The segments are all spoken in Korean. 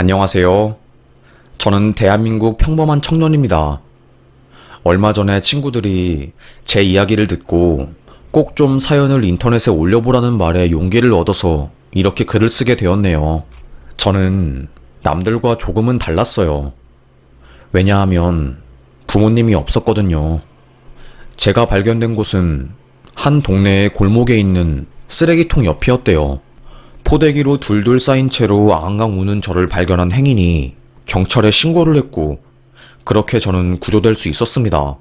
안녕하세요. 저는 대한민국 평범한 청년입니다. 얼마 전에 친구들이 제 이야기를 듣고 꼭 좀 사연을 인터넷에 올려보라는 말에 용기를 얻어서 이렇게 글을 쓰게 되었네요. 저는 남들과 조금은 달랐어요. 왜냐하면 부모님이 없었거든요. 제가 발견된 곳은 한 동네의 골목에 있는 쓰레기통 옆이었대요. 포대기로 둘둘 쌓인 채로 앙앙 우는 저를 발견한 행인이 경찰에 신고를 했고, 그렇게 저는 구조될 수 있었습니다.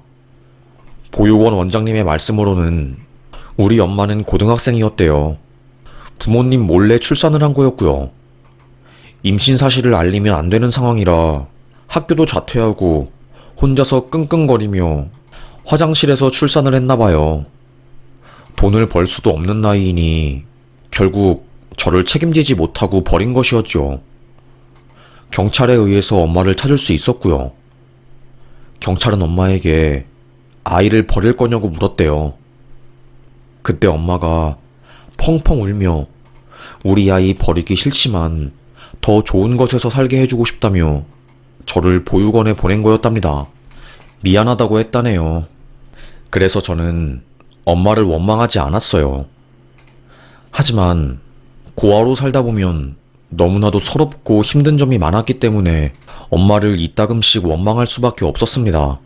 보육원 원장님의 말씀으로는 우리 엄마는 고등학생이었대요. 부모님 몰래 출산을 한 거였고요. 임신 사실을 알리면 안 되는 상황이라 학교도 자퇴하고 혼자서 끙끙거리며 화장실에서 출산을 했나 봐요. 돈을 벌 수도 없는 나이이니 결국 저를 책임지지 못하고 버린 것이었죠. 경찰에 의해서 엄마를 찾을 수 있었고요. 경찰은 엄마에게 아이를 버릴 거냐고 물었대요. 그때 엄마가 펑펑 울며 우리 아이 버리기 싫지만 더 좋은 곳에서 살게 해주고 싶다며 저를 보육원에 보낸 거였답니다. 미안하다고 했다네요. 그래서 저는 엄마를 원망하지 않았어요. 하지만 고아로 살다 보면 너무나도 서럽고 힘든 점이 많았기 때문에 엄마를 이따금씩 원망할 수밖에 없었습니다.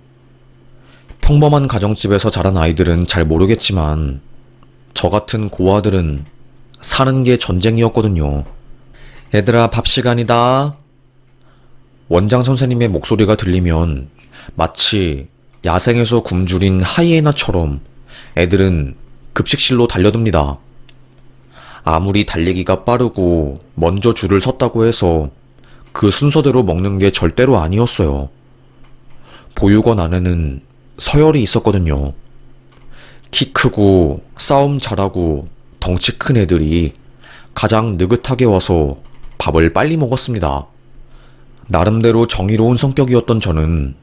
평범한 가정집에서 자란 아이들은 잘 모르겠지만 저 같은 고아들은 사는 게 전쟁이었거든요. 얘들아, 밥 시간이다. 원장 선생님의 목소리가 들리면 마치 야생에서 굶주린 하이에나처럼 애들은 급식실로 달려듭니다. 아무리 달리기가 빠르고 먼저 줄을 섰다고 해서 그 순서대로 먹는 게 절대로 아니었어요. 보육원 안에는 서열이 있었거든요. 키 크고 싸움 잘하고 덩치 큰 애들이 가장 느긋하게 와서 밥을 빨리 먹었습니다. 나름대로 정의로운 성격이었던 저는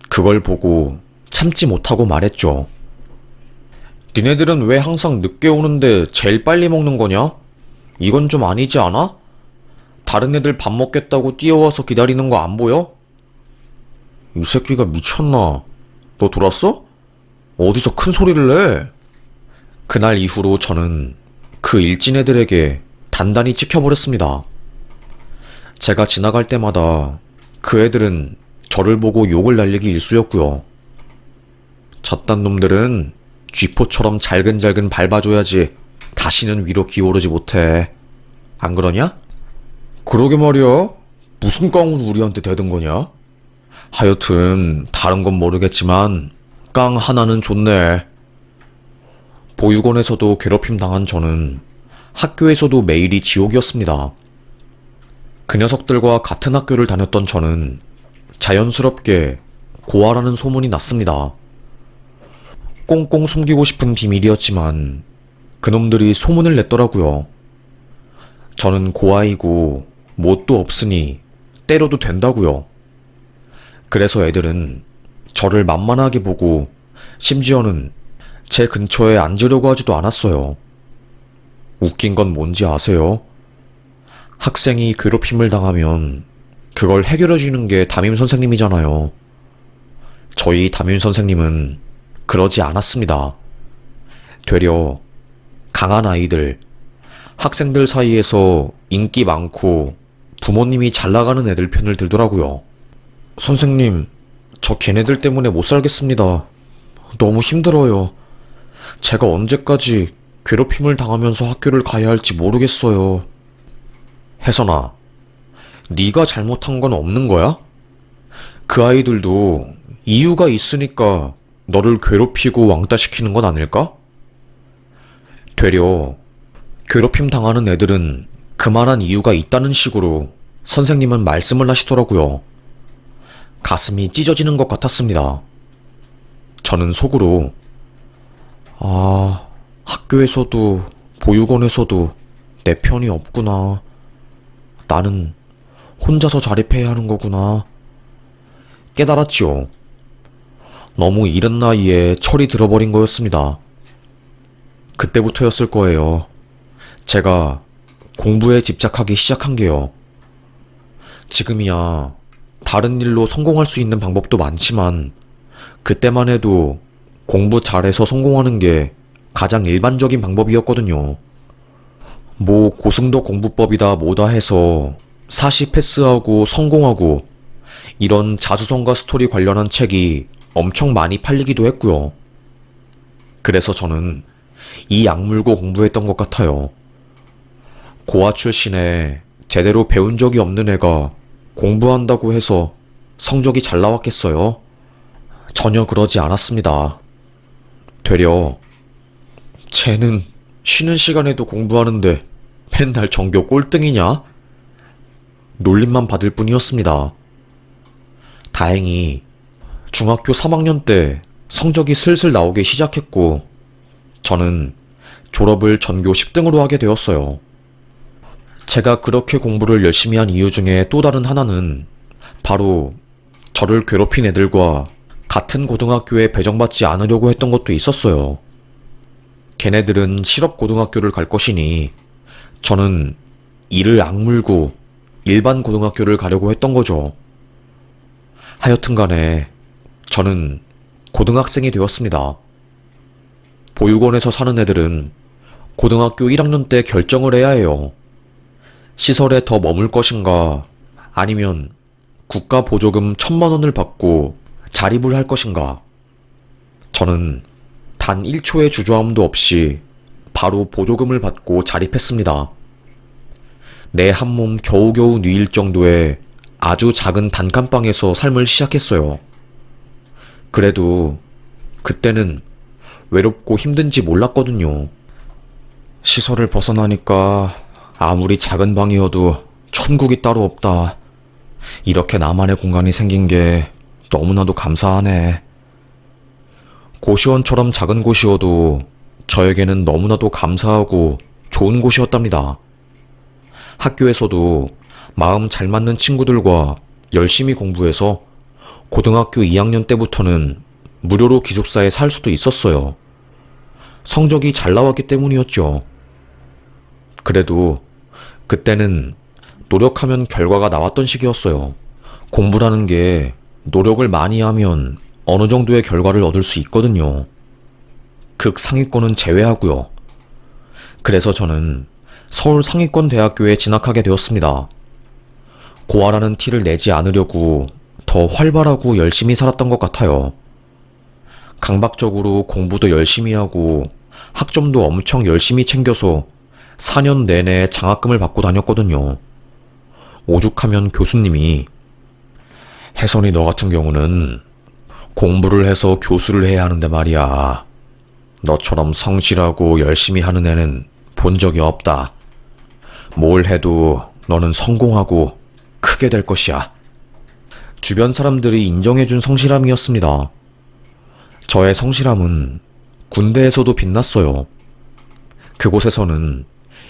그걸 보고 참지 못하고 말했죠. 니네들은 왜 항상 늦게 오는데 제일 빨리 먹는 거냐? 이건 좀 아니지 않아? 다른 애들 밥 먹겠다고 뛰어와서 기다리는 거 안 보여? 이 새끼가 미쳤나? 너 돌았어? 어디서 큰 소리를 내? 그날 이후로 저는 그 일진 애들에게 단단히 찍혀버렸습니다. 제가 지나갈 때마다 그 애들은 저를 보고 욕을 날리기 일쑤였고요. 저딴 놈들은 쥐포처럼 잘근잘근 밟아줘야지 다시는 위로 기어오르지 못해. 안 그러냐? 그러게 말이야. 무슨 깡으로 우리한테 대든 거냐? 하여튼 다른 건 모르겠지만 깡 하나는 좋네. 보육원에서도 괴롭힘 당한 저는 학교에서도 매일이 지옥이었습니다. 그 녀석들과 같은 학교를 다녔던 저는 자연스럽게 고아라는 소문이 났습니다. 꽁꽁 숨기고 싶은 비밀이었지만 그놈들이 소문을 냈더라고요. 저는 고아이고 뭣도 없으니 때려도 된다고요. 그래서 애들은 저를 만만하게 보고 심지어는 제 근처에 앉으려고 하지도 않았어요. 웃긴 건 뭔지 아세요? 학생이 괴롭힘을 당하면 그걸 해결해주는 게 담임 선생님이잖아요. 저희 담임 선생님은 그러지 않았습니다. 되려 강한 아이들, 학생들 사이에서 인기 많고 부모님이 잘 나가는 애들 편을 들더라고요. 선생님, 저 걔네들 때문에 못 살겠습니다. 너무 힘들어요. 제가 언제까지 괴롭힘을 당하면서 학교를 가야 할지 모르겠어요. 혜선아, 네가 잘못한 건 없는 거야? 그 아이들도 이유가 있으니까 너를 괴롭히고 왕따시키는 건 아닐까? 되려 괴롭힘 당하는 애들은 그만한 이유가 있다는 식으로 선생님은 말씀을 하시더라고요. 가슴이 찢어지는 것 같았습니다. 저는 속으로 학교에서도 보육원에서도 내 편이 없구나. 나는 혼자서 자립해야 하는 거구나. 깨달았지요. 너무 이른 나이에 철이 들어버린 거였습니다. 그때부터였을 거예요. 제가 공부에 집착하기 시작한 게요. 지금이야 다른 일로 성공할 수 있는 방법도 많지만 그때만 해도 공부 잘해서 성공하는 게 가장 일반적인 방법이었거든요. 뭐 고승도 공부법이다 뭐다 해서 사시 패스하고 성공하고 이런 자수성가 스토리 관련한 책이 엄청 많이 팔리기도 했고요. 그래서 저는 이 약물고 공부했던 것 같아요. 고아 출신에 제대로 배운 적이 없는 애가 공부한다고 해서 성적이 잘 나왔겠어요? 전혀 그러지 않았습니다. 되려 쟤는 쉬는 시간에도 공부하는데 맨날 전교 꼴등이냐? 놀림만 받을 뿐이었습니다. 다행히 중학교 3학년 때 성적이 슬슬 나오기 시작했고 저는 졸업을 전교 10등으로 하게 되었어요. 제가 그렇게 공부를 열심히 한 이유 중에 또 다른 하나는 바로 저를 괴롭힌 애들과 같은 고등학교에 배정받지 않으려고 했던 것도 있었어요. 걔네들은 실업고등학교를 갈 것이니 저는 이를 악물고 일반 고등학교를 가려고 했던 거죠. 하여튼 간에 저는 고등학생이 되었습니다. 보육원에서 사는 애들은 고등학교 1학년 때 결정을 해야 해요. 시설에 더 머물 것인가 아니면 국가 보조금 1,000만 원을 받고 자립을 할 것인가. 저는 단 1초의 주저함도 없이 바로 보조금을 받고 자립했습니다. 내 한 몸 겨우겨우 누일 정도의 아주 작은 단칸방에서 삶을 시작했어요. 그래도 그때는 외롭고 힘든지 몰랐거든요. 시설을 벗어나니까 아무리 작은 방이어도 천국이 따로 없다. 이렇게 나만의 공간이 생긴 게 너무나도 감사하네. 고시원처럼 작은 곳이어도 저에게는 너무나도 감사하고 좋은 곳이었답니다. 학교에서도 마음 잘 맞는 친구들과 열심히 공부해서 고등학교 2학년 때부터는 무료로 기숙사에 살 수도 있었어요. 성적이 잘 나왔기 때문이었죠. 그래도 그때는 노력하면 결과가 나왔던 시기였어요. 공부라는 게 노력을 많이 하면 어느 정도의 결과를 얻을 수 있거든요. 극상위권은 제외하고요. 그래서 저는 서울 상위권 대학교에 진학하게 되었습니다. 고아라는 티를 내지 않으려고 더 활발하고 열심히 살았던 것 같아요. 강박적으로 공부도 열심히 하고 학점도 엄청 열심히 챙겨서 4년 내내 장학금을 받고 다녔거든요. 오죽하면 교수님이 혜선이 너 같은 경우는 공부를 해서 교수를 해야 하는데 말이야. 너처럼 성실하고 열심히 하는 애는 본 적이 없다. 뭘 해도 너는 성공하고 크게 될 것이야. 주변 사람들이 인정해준 성실함이었습니다. 저의 성실함은 군대에서도 빛났어요. 그곳에서는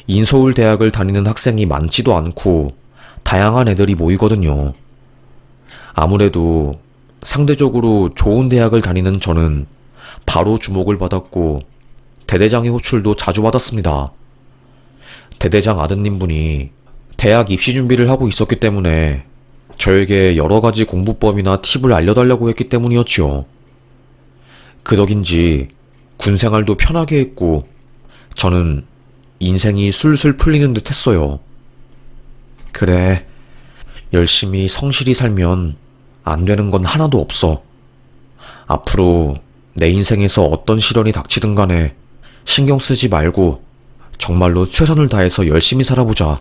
인서울대학을 다니는 학생이 많지도 않고 다양한 애들이 모이거든요. 아무래도 상대적으로 좋은 대학을 다니는 저는 바로 주목을 받았고 대대장의 호출도 자주 받았습니다. 대대장 아드님 분이 대학 입시 준비를 하고 있었기 때문에 저에게 여러 가지 공부법이나 팁을 알려달라고 했기 때문이었지요. 그 덕인지 군 생활도 편하게 했고 저는 인생이 술술 풀리는 듯 했어요. 그래, 열심히 성실히 살면 안 되는 건 하나도 없어. 앞으로 내 인생에서 어떤 시련이 닥치든 간에 신경 쓰지 말고 정말로 최선을 다해서 열심히 살아보자.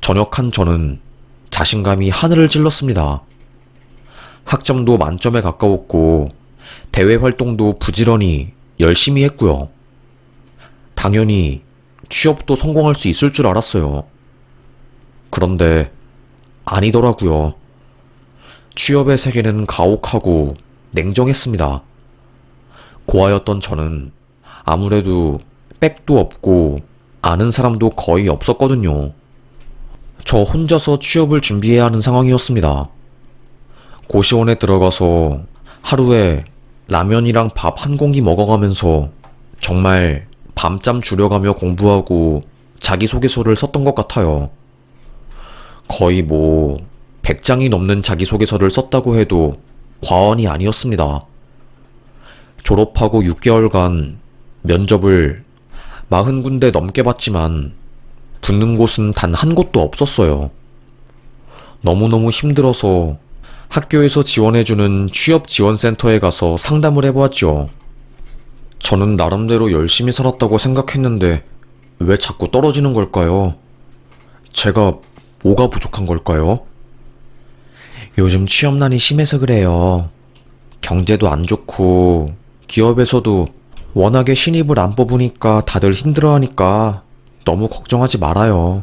전역한 저는 자신감이 하늘을 찔렀습니다. 학점도 만점에 가까웠고 대외 활동도 부지런히 열심히 했고요. 당연히 취업도 성공할 수 있을 줄 알았어요. 그런데 아니더라고요. 취업의 세계는 가혹하고 냉정했습니다. 고아였던 저는 아무래도 백도 없고 아는 사람도 거의 없었거든요. 저 혼자서 취업을 준비해야 하는 상황이었습니다. 고시원에 들어가서 하루에 라면이랑 밥 한 공기 먹어가면서 정말 밤잠 줄여가며 공부하고 자기소개서를 썼던 것 같아요. 거의 100장이 넘는 자기소개서를 썼다고 해도 과언이 아니었습니다. 졸업하고 6개월간 면접을 40군데 넘게 봤지만 붙는 곳은 단 한 곳도 없었어요. 너무너무 힘들어서 학교에서 지원해주는 취업지원센터에 가서 상담을 해보았죠. 저는 나름대로 열심히 살았다고 생각했는데 왜 자꾸 떨어지는 걸까요? 제가 뭐가 부족한 걸까요? 요즘 취업난이 심해서 그래요. 경제도 안 좋고 기업에서도 워낙에 신입을 안 뽑으니까 다들 힘들어하니까 너무 걱정하지 말아요.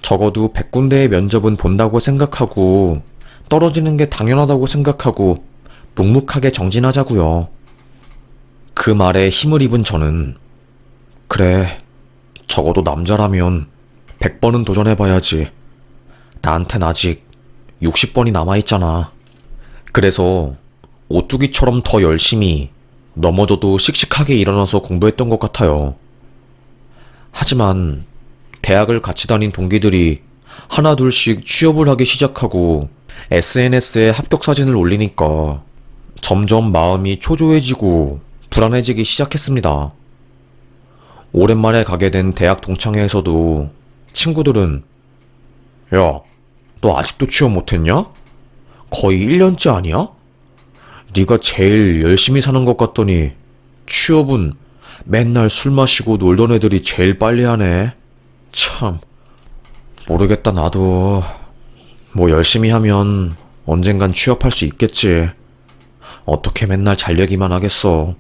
적어도 100군데의 면접은 본다고 생각하고 떨어지는 게 당연하다고 생각하고 묵묵하게 정진하자고요. 그 말에 힘을 입은 저는 그래, 적어도 남자라면 100번은 도전해봐야지. 나한텐 아직 60번이 남아있잖아. 그래서 오뚜기처럼 더 열심히 넘어져도 씩씩하게 일어나서 공부했던 것 같아요. 하지만 대학을 같이 다닌 동기들이 하나 둘씩 취업을 하기 시작하고 SNS에 합격 사진을 올리니까 점점 마음이 초조해지고 불안해지기 시작했습니다. 오랜만에 가게 된 대학 동창회에서도 친구들은 야, 너 아직도 취업 못했냐? 거의 1년째 아니야? 네가 제일 열심히 사는 것 같더니 취업은 맨날 술 마시고 놀던 애들이 제일 빨리 하네. 참, 모르겠다 나도. 열심히 하면 언젠간 취업할 수 있겠지. 어떻게 맨날 잘 얘기만 하겠어.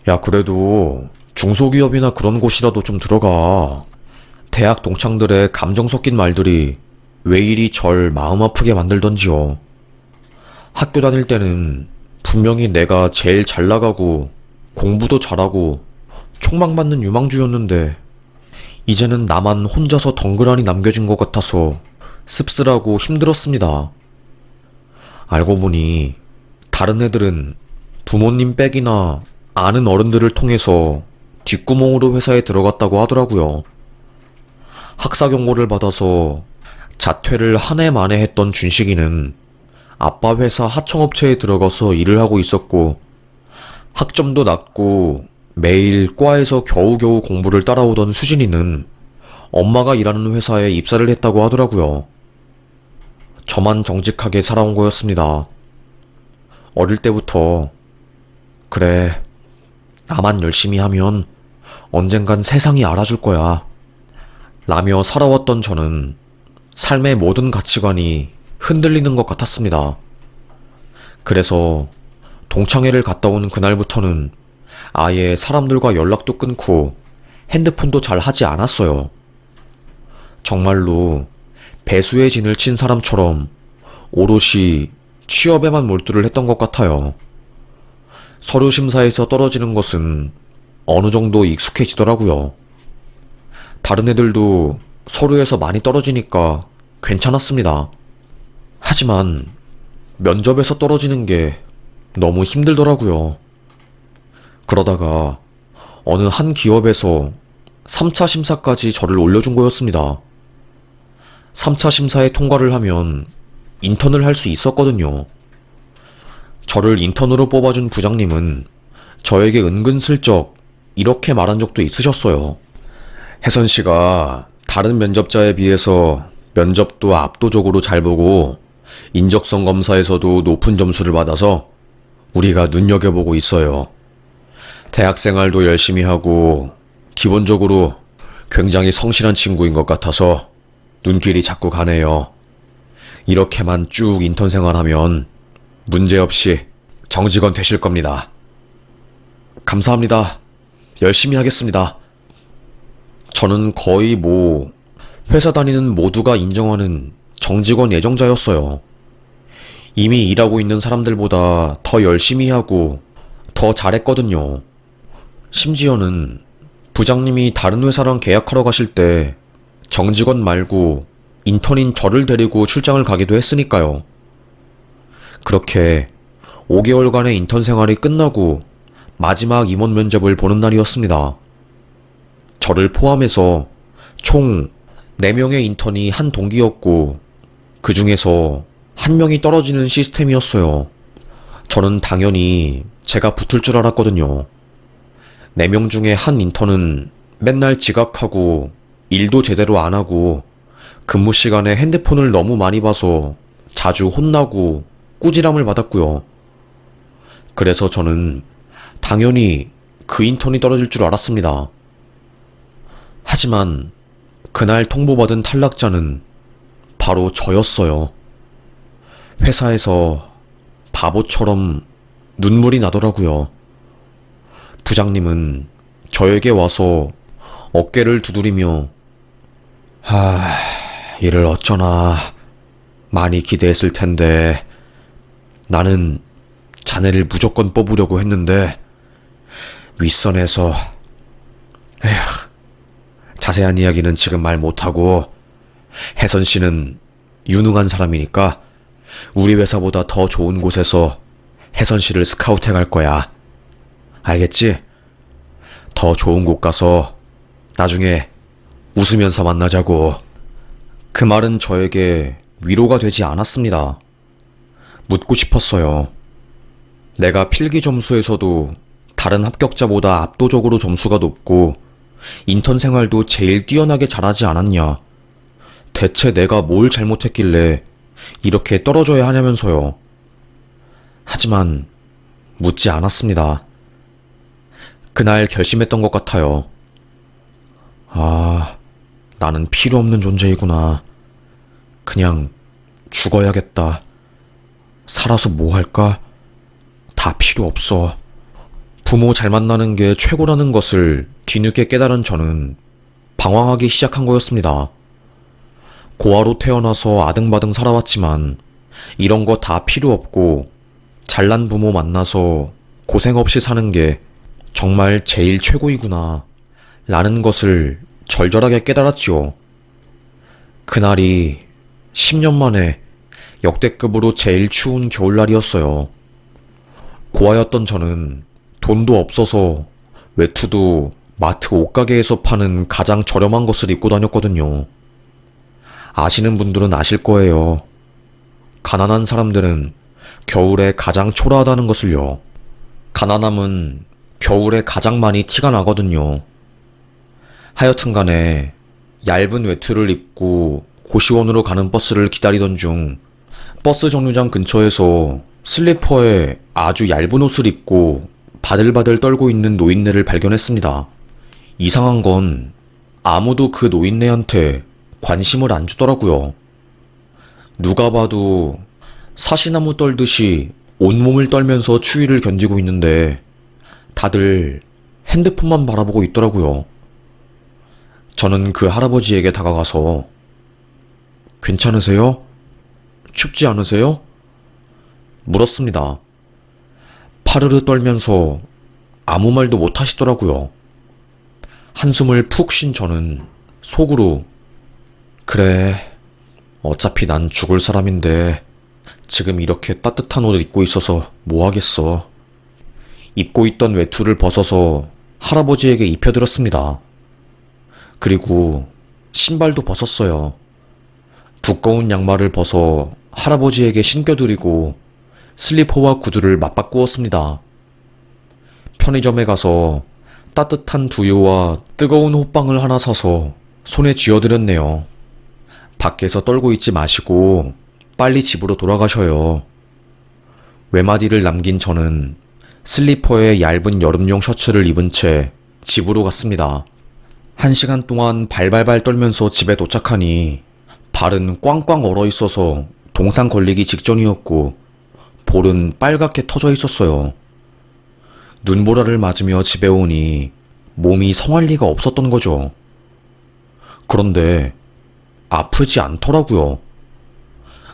야, 그래도 중소기업이나 그런 곳이라도 좀 들어가. 대학 동창들의 감정 섞인 말들이 왜 이리 절 마음 아프게 만들던지요. 학교 다닐 때는 분명히 내가 제일 잘 나가고 공부도 잘하고 촉망받는 유망주였는데 이제는 나만 혼자서 덩그러니 남겨진 것 같아서 씁쓸하고 힘들었습니다. 알고 보니 다른 애들은 부모님 백이나 아는 어른들을 통해서 뒷구멍으로 회사에 들어갔다고 하더라고요. 학사 경고를 받아서 자퇴를 한 해 만에 했던 준식이는 아빠 회사 하청업체에 들어가서 일을 하고 있었고 학점도 낮고 매일 과에서 겨우겨우 공부를 따라오던 수진이는 엄마가 일하는 회사에 입사를 했다고 하더라고요. 저만 정직하게 살아온 거였습니다. 어릴 때부터 그래, 나만 열심히 하면 언젠간 세상이 알아줄 거야 라며 살아왔던 저는 삶의 모든 가치관이 흔들리는 것 같았습니다. 그래서 동창회를 갔다 온 그날부터는 아예 사람들과 연락도 끊고 핸드폰도 잘 하지 않았어요. 정말로 배수의 진을 친 사람처럼 오롯이 취업에만 몰두를 했던 것 같아요. 서류 심사에서 떨어지는 것은 어느 정도 익숙해지더라고요. 다른 애들도 서류에서 많이 떨어지니까 괜찮았습니다. 하지만 면접에서 떨어지는 게 너무 힘들더라고요. 그러다가 어느 한 기업에서 3차 심사까지 저를 올려준 거였습니다. 3차 심사에 통과를 하면 인턴을 할 수 있었거든요. 저를 인턴으로 뽑아준 부장님은 저에게 은근슬쩍 이렇게 말한 적도 있으셨어요. 혜선 씨가 다른 면접자에 비해서 면접도 압도적으로 잘 보고 인적성 검사에서도 높은 점수를 받아서 우리가 눈여겨보고 있어요. 대학생활도 열심히 하고 기본적으로 굉장히 성실한 친구인 것 같아서 눈길이 자꾸 가네요. 이렇게만 쭉 인턴 생활하면 문제없이 정직원 되실 겁니다. 감사합니다. 열심히 하겠습니다. 저는 거의 회사 다니는 모두가 인정하는 정직원 예정자였어요. 이미 일하고 있는 사람들보다 더 열심히 하고 더 잘했거든요. 심지어는 부장님이 다른 회사랑 계약하러 가실 때 정직원 말고 인턴인 저를 데리고 출장을 가기도 했으니까요. 그렇게 5개월간의 인턴 생활이 끝나고 마지막 임원 면접을 보는 날이었습니다. 저를 포함해서 총 4명의 인턴이 한 동기였고 그 중에서 한 명이 떨어지는 시스템이었어요. 저는 당연히 제가 붙을 줄 알았거든요. 4명 중에 한 인턴은 맨날 지각하고 일도 제대로 안 하고 근무 시간에 핸드폰을 너무 많이 봐서 자주 혼나고 꾸지람을 받았고요. 그래서 저는 당연히 그 인턴이 떨어질 줄 알았습니다. 하지만 그날 통보받은 탈락자는 바로 저였어요. 회사에서 바보처럼 눈물이 나더라고요. 부장님은 저에게 와서 어깨를 두드리며 일을 어쩌나 많이 기대했을 텐데 나는 자네를 무조건 뽑으려고 했는데 윗선에서 자세한 이야기는 지금 말 못하고 혜선 씨는 유능한 사람이니까 우리 회사보다 더 좋은 곳에서 혜선 씨를 스카우트해 갈 거야. 알겠지? 더 좋은 곳 가서 나중에 웃으면서 만나자고. 그 말은 저에게 위로가 되지 않았습니다. 묻고 싶었어요. 내가 필기 점수에서도 다른 합격자보다 압도적으로 점수가 높고 인턴 생활도 제일 뛰어나게 잘하지 않았냐. 대체 내가 뭘 잘못했길래 이렇게 떨어져야 하냐면서요. 하지만 묻지 않았습니다. 그날 결심했던 것 같아요. 나는 필요 없는 존재이구나. 그냥 죽어야겠다. 살아서 뭐 할까? 다 필요 없어. 부모 잘 만나는 게 최고라는 것을 뒤늦게 깨달은 저는 방황하기 시작한 거였습니다. 고아로 태어나서 아등바등 살아왔지만 이런 거 다 필요 없고 잘난 부모 만나서 고생 없이 사는 게 정말 제일 최고이구나 라는 것을 절절하게 깨달았지요. 그날이 10년 만에 역대급으로 제일 추운 겨울날이었어요. 고아였던 저는 돈도 없어서 외투도 마트 옷가게에서 파는 가장 저렴한 것을 입고 다녔거든요. 아시는 분들은 아실 거예요. 가난한 사람들은 겨울에 가장 초라하다는 것을요. 가난함은 겨울에 가장 많이 티가 나거든요. 하여튼 간에 얇은 외투를 입고 고시원으로 가는 버스를 기다리던 중 버스 정류장 근처에서 슬리퍼에 아주 얇은 옷을 입고 바들바들 떨고 있는 노인네를 발견했습니다. 이상한 건 아무도 그 노인네한테 관심을 안 주더라고요. 누가 봐도 사시나무 떨듯이 온몸을 떨면서 추위를 견디고 있는데 다들 핸드폰만 바라보고 있더라고요. 저는 그 할아버지에게 다가가서 괜찮으세요? 춥지 않으세요? 물었습니다. 파르르 떨면서 아무 말도 못 하시더라고요. 한숨을 푹 쉰 저는 속으로 그래, 어차피 난 죽을 사람인데 지금 이렇게 따뜻한 옷을 입고 있어서 뭐 하겠어. 입고 있던 외투를 벗어서 할아버지에게 입혀드렸습니다. 그리고 신발도 벗었어요. 두꺼운 양말을 벗어 할아버지에게 신겨드리고 슬리퍼와 구두를 맞바꾸었습니다. 편의점에 가서 따뜻한 두유와 뜨거운 호빵을 하나 사서 손에 쥐어드렸네요. 밖에서 떨고 있지 마시고 빨리 집으로 돌아가셔요. 외마디를 남긴 저는 슬리퍼에 얇은 여름용 셔츠를 입은 채 집으로 갔습니다. 1시간 동안 발발발 떨면서 집에 도착하니 발은 꽝꽝 얼어 있어서 동상 걸리기 직전이었고 볼은 빨갛게 터져 있었어요. 눈보라를 맞으며 집에 오니 몸이 성할 리가 없었던 거죠. 그런데 아프지 않더라고요.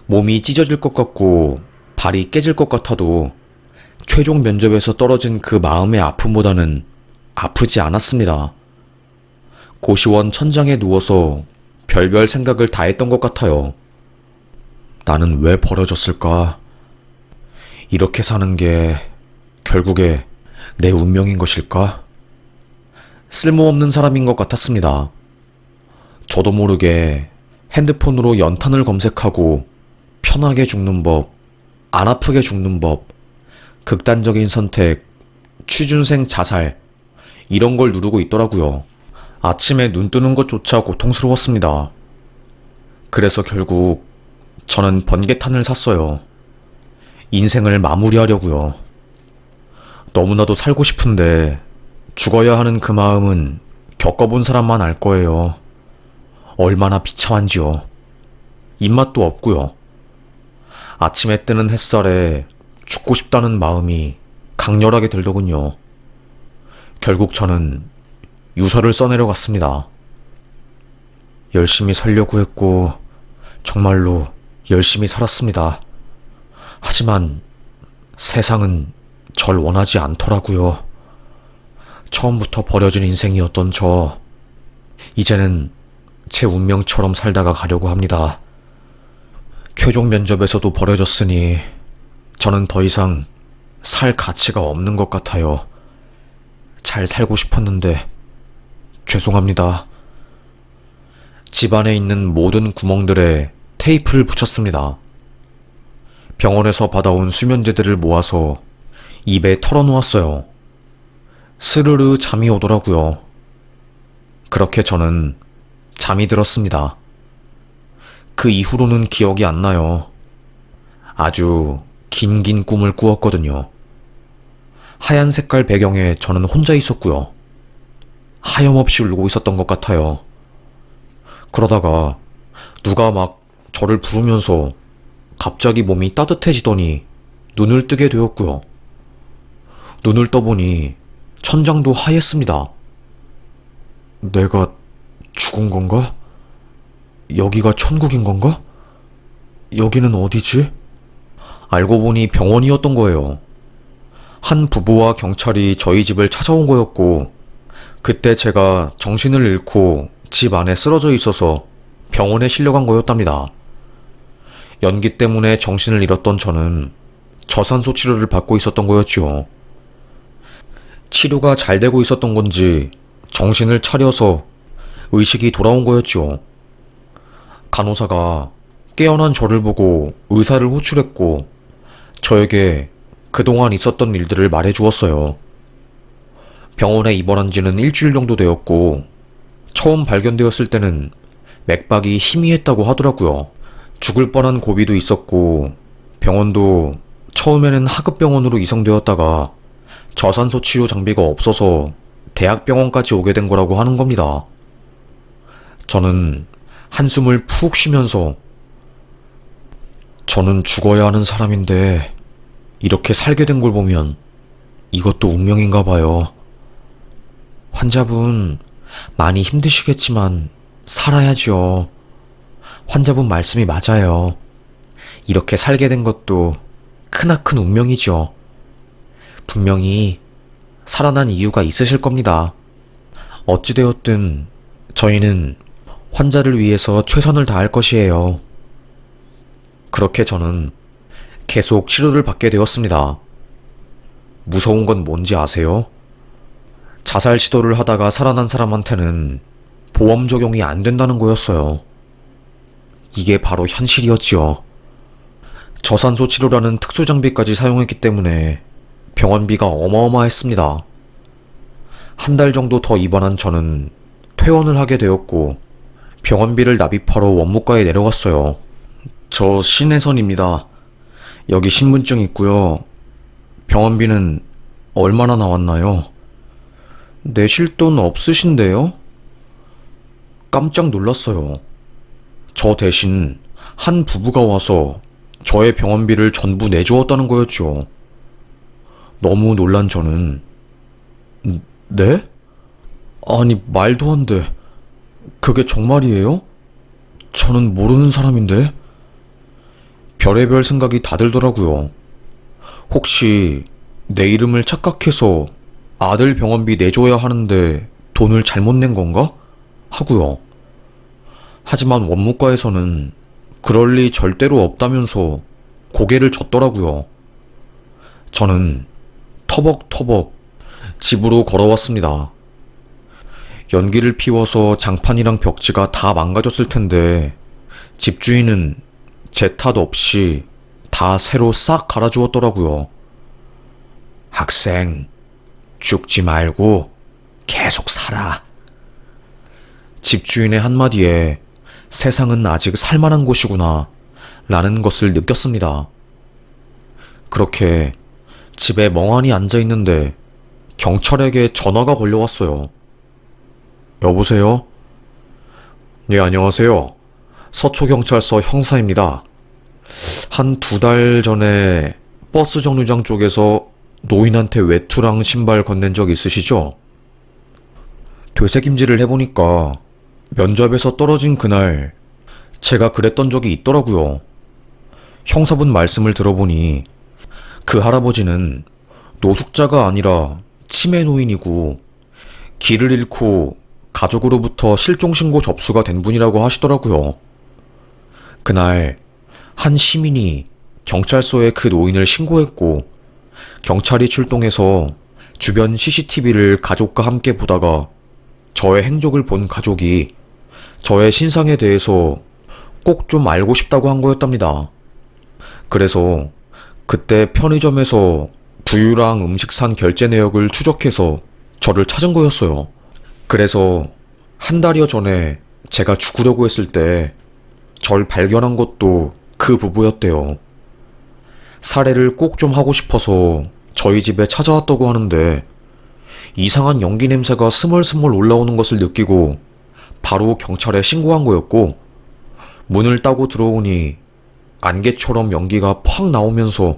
몸이 찢어질 것 같고 발이 깨질 것 같아도 최종 면접에서 떨어진 그 마음의 아픔보다는 아프지 않았습니다. 고시원 천장에 누워서 별별 생각을 다 했던 것 같아요. 나는 왜 버려졌을까? 이렇게 사는 게 결국에 내 운명인 것일까? 쓸모없는 사람인 것 같았습니다. 저도 모르게 핸드폰으로 연탄을 검색하고 편하게 죽는 법, 안 아프게 죽는 법, 극단적인 선택, 취준생 자살, 이런 걸 누르고 있더라고요. 아침에 눈 뜨는 것조차 고통스러웠습니다. 그래서 결국 저는 번개탄을 샀어요. 인생을 마무리하려고요. 너무나도 살고 싶은데 죽어야 하는 그 마음은 겪어본 사람만 알 거예요. 얼마나 비참한지요. 입맛도 없고요. 아침에 뜨는 햇살에 죽고 싶다는 마음이 강렬하게 들더군요. 결국 저는 유서를 써내려갔습니다. 열심히 살려고 했고 정말로 열심히 살았습니다. 하지만 세상은 절 원하지 않더라고요. 처음부터 버려진 인생이었던 저, 이제는 제 운명처럼 살다가 가려고 합니다. 최종 면접에서도 버려졌으니 저는 더 이상 살 가치가 없는 것 같아요. 잘 살고 싶었는데 죄송합니다. 집안에 있는 모든 구멍들에 테이프를 붙였습니다. 병원에서 받아온 수면제들을 모아서 입에 털어놓았어요. 스르르 잠이 오더라고요. 그렇게 저는 잠이 들었습니다. 그 이후로는 기억이 안 나요. 아주 긴 꿈을 꾸었거든요. 하얀 색깔 배경에 저는 혼자 있었고요. 하염없이 울고 있었던 것 같아요. 그러다가 누가 막 저를 부르면서 갑자기 몸이 따뜻해지더니 눈을 뜨게 되었고요. 눈을 떠보니 천장도 하였습니다. 내가 죽은 건가? 여기가 천국인 건가? 여기는 어디지? 알고 보니 병원이었던 거예요. 한 부부와 경찰이 저희 집을 찾아온 거였고, 그때 제가 정신을 잃고 집 안에 쓰러져 있어서 병원에 실려간 거였답니다. 연기 때문에 정신을 잃었던 저는 저산소 치료를 받고 있었던 거였지요. 치료가 잘 되고 있었던 건지 정신을 차려서 의식이 돌아온 거였지요. 간호사가 깨어난 저를 보고 의사를 호출했고 저에게 그동안 있었던 일들을 말해주었어요. 병원에 입원한 지는 일주일 정도 되었고 처음 발견되었을 때는 맥박이 희미했다고 하더라고요. 죽을 뻔한 고비도 있었고 병원도 처음에는 하급병원으로 이송되었다가 저산소 치료 장비가 없어서 대학병원까지 오게 된 거라고 하는 겁니다. 저는 한숨을 푹 쉬면서 저는 죽어야 하는 사람인데 이렇게 살게 된 걸 보면 이것도 운명인가 봐요. 환자분 많이 힘드시겠지만 살아야죠. 환자분 말씀이 맞아요. 이렇게 살게 된 것도 크나큰 운명이죠. 분명히 살아난 이유가 있으실 겁니다. 어찌되었든 저희는 환자를 위해서 최선을 다할 것이에요. 그렇게 저는 계속 치료를 받게 되었습니다. 무서운 건 뭔지 아세요? 자살 시도를 하다가 살아난 사람한테는 보험 적용이 안 된다는 거였어요. 이게 바로 현실이었지요. 저산소 치료라는 특수 장비까지 사용했기 때문에 병원비가 어마어마했습니다. 한 달 정도 더 입원한 저는 퇴원을 하게 되었고 병원비를 납입하러 원무과에 내려갔어요. 저 신혜선입니다. 여기 신분증 있고요. 병원비는 얼마나 나왔나요? 내실 돈 없으신데요? 깜짝 놀랐어요. 저 대신 한 부부가 와서 저의 병원비를 전부 내주었다는 거였죠. 너무 놀란 저는 네? 아니 말도 안 돼. 그게 정말이에요? 저는 모르는 사람인데. 별의별 생각이 다 들더라고요. 혹시 내 이름을 착각해서 아들 병원비 내줘야 하는데 돈을 잘못 낸 건가? 하고요. 하지만 원무과에서는 그럴 리 절대로 없다면서 고개를 젓더라고요. 저는 터벅터벅 집으로 걸어왔습니다. 연기를 피워서 장판이랑 벽지가 다 망가졌을 텐데 집주인은 제 탓 없이 다 새로 싹 갈아주었더라고요. 학생, 죽지 말고 계속 살아. 집주인의 한마디에 세상은 아직 살만한 곳이구나 라는 것을 느꼈습니다. 그렇게 집에 멍하니 앉아있는데 경찰에게 전화가 걸려왔어요. 여보세요? 네, 안녕하세요. 서초경찰서 형사입니다. 한 2달 전에 버스 정류장 쪽에서 노인한테 외투랑 신발 건넨 적 있으시죠? 되새김질을 해보니까 면접에서 떨어진 그날 제가 그랬던 적이 있더라고요. 형사분 말씀을 들어보니 그 할아버지는 노숙자가 아니라 치매 노인이고 길을 잃고 가족으로부터 실종신고 접수가 된 분이라고 하시더라고요. 그날 한 시민이 경찰서에 그 노인을 신고했고 경찰이 출동해서 주변 CCTV를 가족과 함께 보다가 저의 행적을 본 가족이 저의 신상에 대해서 꼭 좀 알고 싶다고 한 거였답니다. 그래서 그때 편의점에서 부유랑 음식 산 결제 내역을 추적해서 저를 찾은 거였어요. 그래서 한 달여 전에 제가 죽으려고 했을 때 절 발견한 것도 그 부부였대요. 살해를 꼭 좀 하고 싶어서 저희 집에 찾아왔다고 하는데 이상한 연기 냄새가 스멀스멀 올라오는 것을 느끼고 바로 경찰에 신고한 거였고 문을 따고 들어오니 안개처럼 연기가 팍 나오면서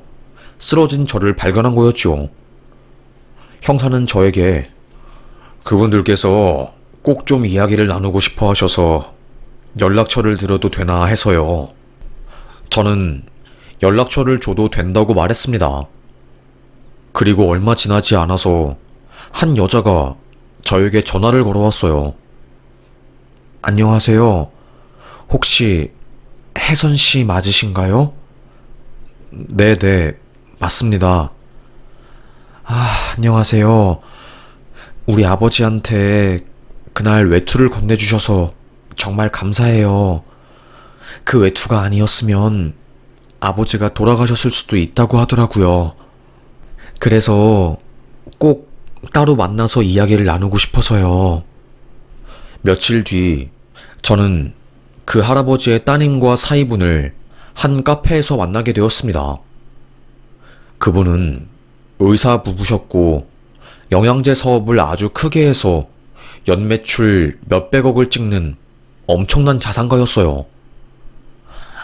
쓰러진 저를 발견한 거였죠. 형사는 저에게 그분들께서 꼭 좀 이야기를 나누고 싶어 하셔서 연락처를 드려도 되나 해서요. 저는 연락처를 줘도 된다고 말했습니다. 그리고 얼마 지나지 않아서 한 여자가 저에게 전화를 걸어왔어요. 안녕하세요. 혹시 혜선 씨 맞으신가요? 네네, 맞습니다. 안녕하세요. 우리 아버지한테 그날 외투를 건네주셔서 정말 감사해요. 그 외투가 아니었으면 아버지가 돌아가셨을 수도 있다고 하더라고요. 그래서 꼭 따로 만나서 이야기를 나누고 싶어서요. 며칠 뒤 저는 그 할아버지의 따님과 사위분을 한 카페에서 만나게 되었습니다. 그분은 의사 부부셨고 영양제 사업을 아주 크게 해서 연매출 몇백억을 찍는 엄청난 자산가였어요.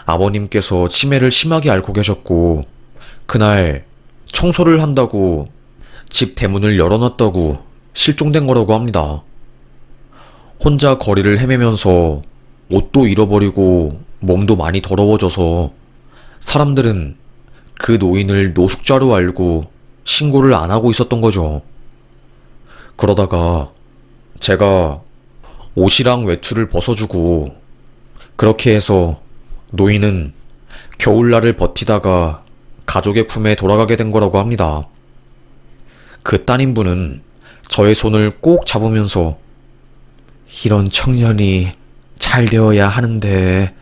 아버님께서 치매를 심하게 앓고 계셨고 그날 청소를 한다고 집 대문을 열어놨다고 실종된 거라고 합니다. 혼자 거리를 헤매면서 옷도 잃어버리고 몸도 많이 더러워져서 사람들은 그 노인을 노숙자로 알고 신고를 안 하고 있었던 거죠. 그러다가 제가 옷이랑 외투를 벗어주고 그렇게 해서 노인은 겨울날을 버티다가 가족의 품에 돌아가게 된 거라고 합니다. 그 따님분은 저의 손을 꼭 잡으면서 이런 청년이 잘 되어야 하는데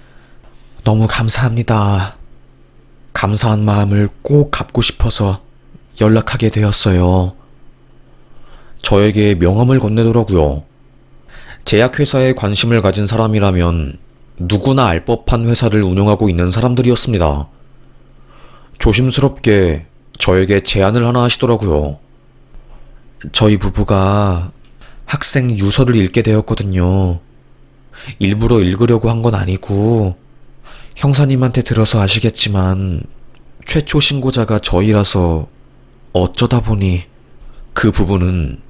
너무 감사합니다. 감사한 마음을 꼭 갚고 싶어서 연락하게 되었어요. 저에게 명함을 건네더라고요. 제약회사에 관심을 가진 사람이라면 누구나 알 법한 회사를 운영하고 있는 사람들이었습니다. 조심스럽게 저에게 제안을 하나 하시더라고요. 저희 부부가 학생 유서를 읽게 되었거든요. 일부러 읽으려고 한 건 아니고 형사님한테 들어서 아시겠지만 최초 신고자가 저희라서 어쩌다 보니 그 부분은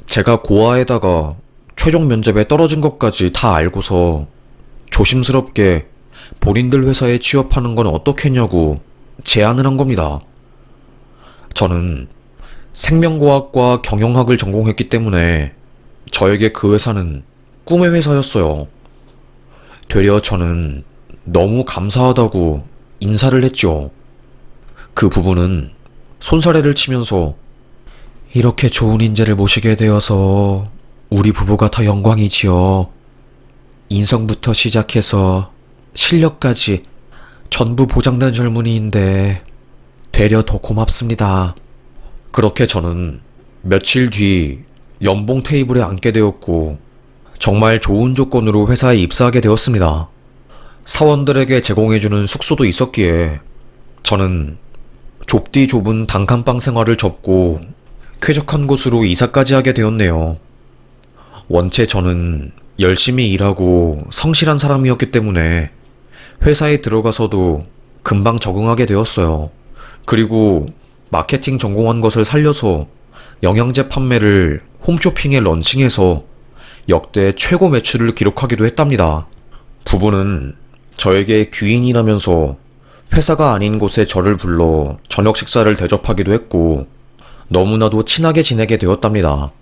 제가 고아에다가 최종 면접에 떨어진 것까지 다 알고서 조심스럽게 본인들 회사에 취업하는 건 어떻겠냐고 제안을 한 겁니다. 저는 생명과학과 경영학을 전공했기 때문에 저에게 그 회사는 꿈의 회사였어요. 되려 저는 너무 감사하다고 인사를 했죠. 그 부부는 손사래를 치면서 이렇게 좋은 인재를 모시게 되어서 우리 부부가 더 영광이지요. 인성부터 시작해서 실력까지 전부 보장된 젊은이인데 되려 더 고맙습니다. 그렇게 저는 며칠 뒤 연봉 테이블에 앉게 되었고 정말 좋은 조건으로 회사에 입사하게 되었습니다. 사원들에게 제공해주는 숙소도 있었기에 저는 좁디 좁은 단칸방 생활을 접고 쾌적한 곳으로 이사까지 하게 되었네요. 원체 저는 열심히 일하고 성실한 사람이었기 때문에 회사에 들어가서도 금방 적응하게 되었어요. 그리고 마케팅 전공한 것을 살려서 영양제 판매를 홈쇼핑에 런칭해서 역대 최고 매출을 기록하기도 했답니다. 부부는 저에게 귀인이라면서 회사가 아닌 곳에 저를 불러 저녁 식사를 대접하기도 했고 너무나도 친하게 지내게 되었답니다.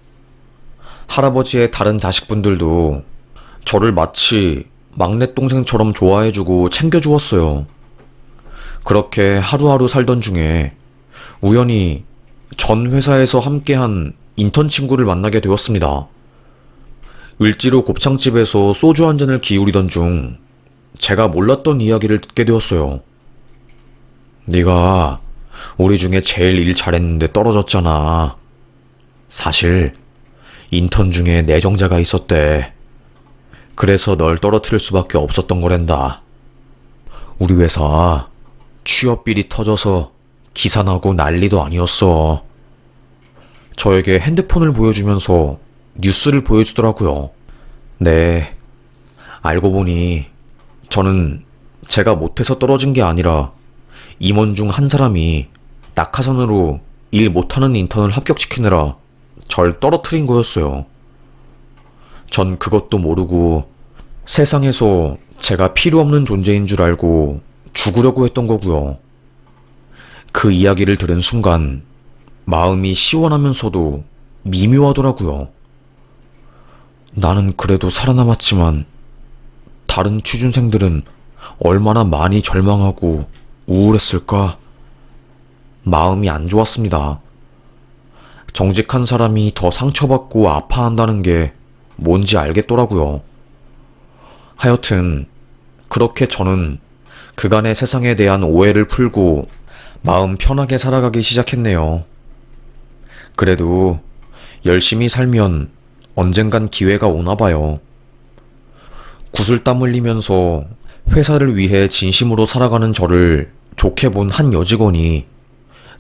할아버지의 다른 자식분들도 저를 마치 막내 동생처럼 좋아해주고 챙겨주었어요. 그렇게 하루하루 살던 중에 우연히 전 회사에서 함께한 인턴 친구를 만나게 되었습니다. 을지로 곱창집에서 소주 한 잔을 기울이던 중 제가 몰랐던 이야기를 듣게 되었어요. 네가 우리 중에 제일 일 잘했는데 떨어졌잖아. 사실 인턴 중에 내정자가 있었대. 그래서 널 떨어뜨릴 수밖에 없었던 거란다. 우리 회사 취업비리 터져서 기사 나고 난리도 아니었어. 저에게 핸드폰을 보여주면서 뉴스를 보여주더라고요. 네, 알고 보니 저는 제가 못해서 떨어진 게 아니라 임원 중 한 사람이 낙하산으로 일 못하는 인턴을 합격시키느라 절 떨어뜨린 거였어요. 전 그것도 모르고 세상에서 제가 필요 없는 존재인 줄 알고 죽으려고 했던 거고요. 그 이야기를 들은 순간 마음이 시원하면서도 미묘하더라고요. 나는 그래도 살아남았지만 다른 취준생들은 얼마나 많이 절망하고 우울했을까? 마음이 안 좋았습니다. 정직한 사람이 더 상처받고 아파한다는 게 뭔지 알겠더라고요. 하여튼 그렇게 저는 그간의 세상에 대한 오해를 풀고 마음 편하게 살아가기 시작했네요. 그래도 열심히 살면 언젠간 기회가 오나 봐요. 구슬땀 흘리면서 회사를 위해 진심으로 살아가는 저를 좋게 본 한 여직원이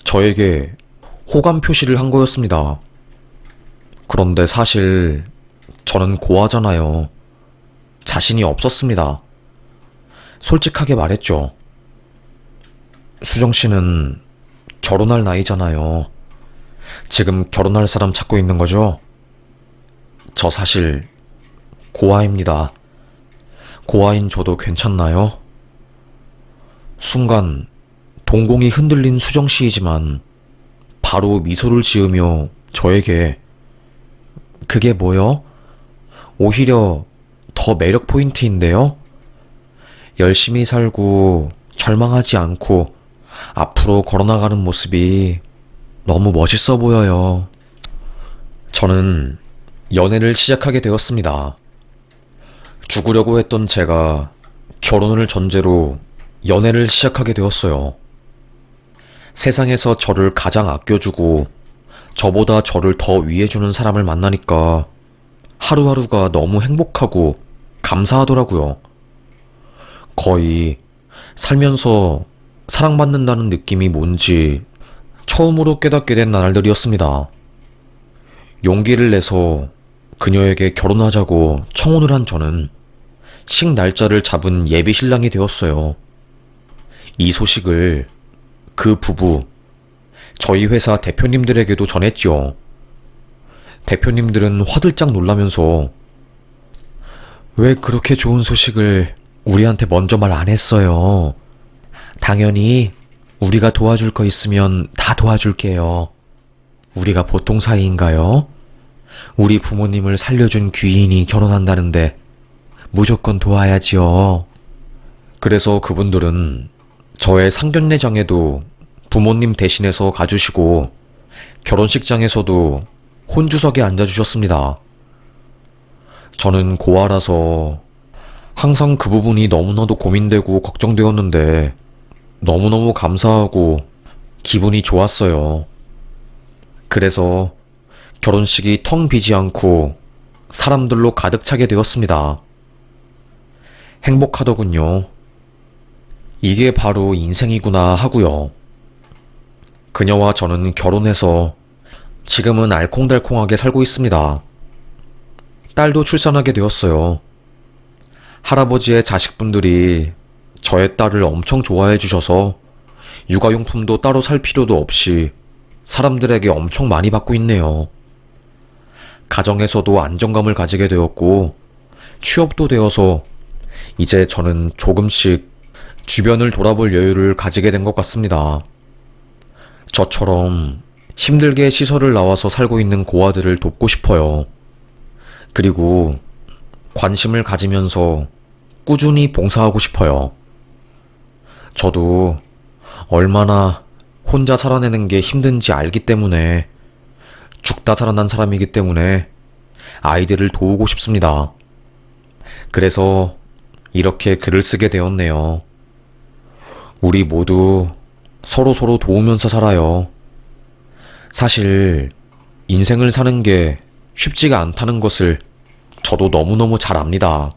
저에게 호감 표시를 한 거였습니다. 그런데 사실 저는 고아잖아요. 자신이 없었습니다. 솔직하게 말했죠. 수정 씨는 결혼할 나이잖아요. 지금 결혼할 사람 찾고 있는 거죠? 저 사실 고아입니다. 고아인 저도 괜찮나요? 순간 동공이 흔들린 수정 씨이지만 바로 미소를 지으며 저에게 그게 뭐요? 오히려 더 매력 포인트인데요? 열심히 살고 절망하지 않고 앞으로 걸어나가는 모습이 너무 멋있어 보여요. 저는 연애를 시작하게 되었습니다. 죽으려고 했던 제가 결혼을 전제로 연애를 시작하게 되었어요. 세상에서 저를 가장 아껴주고 저보다 저를 더 위해주는 사람을 만나니까 하루하루가 너무 행복하고 감사하더라고요. 거의 살면서 사랑받는다는 느낌이 뭔지 처음으로 깨닫게 된 나날들이었습니다. 용기를 내서 그녀에게 결혼하자고 청혼을 한 저는 식 날짜를 잡은 예비 신랑이 되었어요. 이 소식을 그 부부, 저희 회사 대표님들에게도 전했죠. 대표님들은 화들짝 놀라면서 왜 그렇게 좋은 소식을 우리한테 먼저 말 안 했어요? 당연히 우리가 도와줄 거 있으면 다 도와줄게요. 우리가 보통 사이인가요? 우리 부모님을 살려준 귀인이 결혼한다는데 무조건 도와야지요. 그래서 그분들은 저의 상견례장에도 부모님 대신해서 가주시고 결혼식장에서도 혼주석에 앉아주셨습니다. 저는 고아라서 항상 그 부분이 너무나도 고민되고 걱정되었는데 너무너무 감사하고 기분이 좋았어요. 그래서 결혼식이 텅 비지 않고 사람들로 가득 차게 되었습니다. 행복하더군요. 이게 바로 인생이구나 하고요. 그녀와 저는 결혼해서 지금은 알콩달콩하게 살고 있습니다. 딸도 출산하게 되었어요. 할아버지의 자식분들이 저의 딸을 엄청 좋아해 주셔서 육아용품도 따로 살 필요도 없이 사람들에게 엄청 많이 받고 있네요. 가정에서도 안정감을 가지게 되었고 취업도 되어서 이제 저는 조금씩 주변을 돌아볼 여유를 가지게 된 것 같습니다. 저처럼 힘들게 시설을 나와서 살고 있는 고아들을 돕고 싶어요. 그리고 관심을 가지면서 꾸준히 봉사하고 싶어요. 저도 얼마나 혼자 살아내는 게 힘든지 알기 때문에 죽다 살아난 사람이기 때문에 아이들을 도우고 싶습니다. 그래서 이렇게 글을 쓰게 되었네요. 우리 모두 서로서로 도우면서 살아요. 사실 인생을 사는 게 쉽지가 않다는 것을 저도 너무너무 잘 압니다.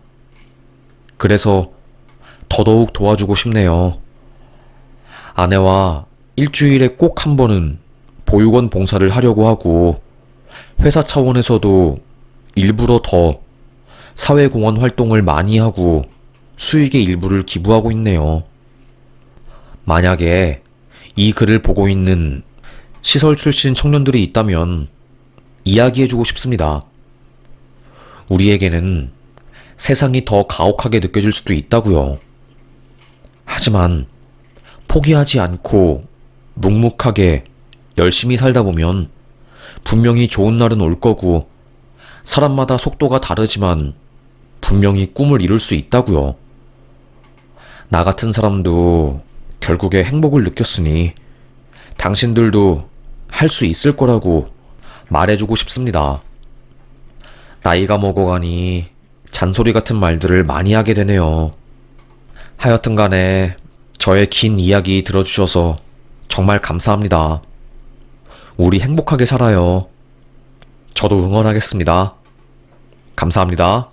그래서 더더욱 도와주고 싶네요. 아내와 일주일에 꼭 한 번은 보육원 봉사를 하려고 하고 회사 차원에서도 일부러 더 사회공헌 활동을 많이 하고 수익의 일부를 기부하고 있네요. 만약에 이 글을 보고 있는 시설 출신 청년들이 있다면 이야기해주고 싶습니다. 우리에게는 세상이 더 가혹하게 느껴질 수도 있다고요. 하지만 포기하지 않고 묵묵하게 열심히 살다 보면 분명히 좋은 날은 올 거고 사람마다 속도가 다르지만 분명히 꿈을 이룰 수 있다고요. 나 같은 사람도 결국에 행복을 느꼈으니 당신들도 할 수 있을 거라고 말해주고 싶습니다. 나이가 먹어가니 잔소리 같은 말들을 많이 하게 되네요. 하여튼 간에 저의 긴 이야기 들어주셔서 정말 감사합니다. 우리 행복하게 살아요. 저도 응원하겠습니다. 감사합니다.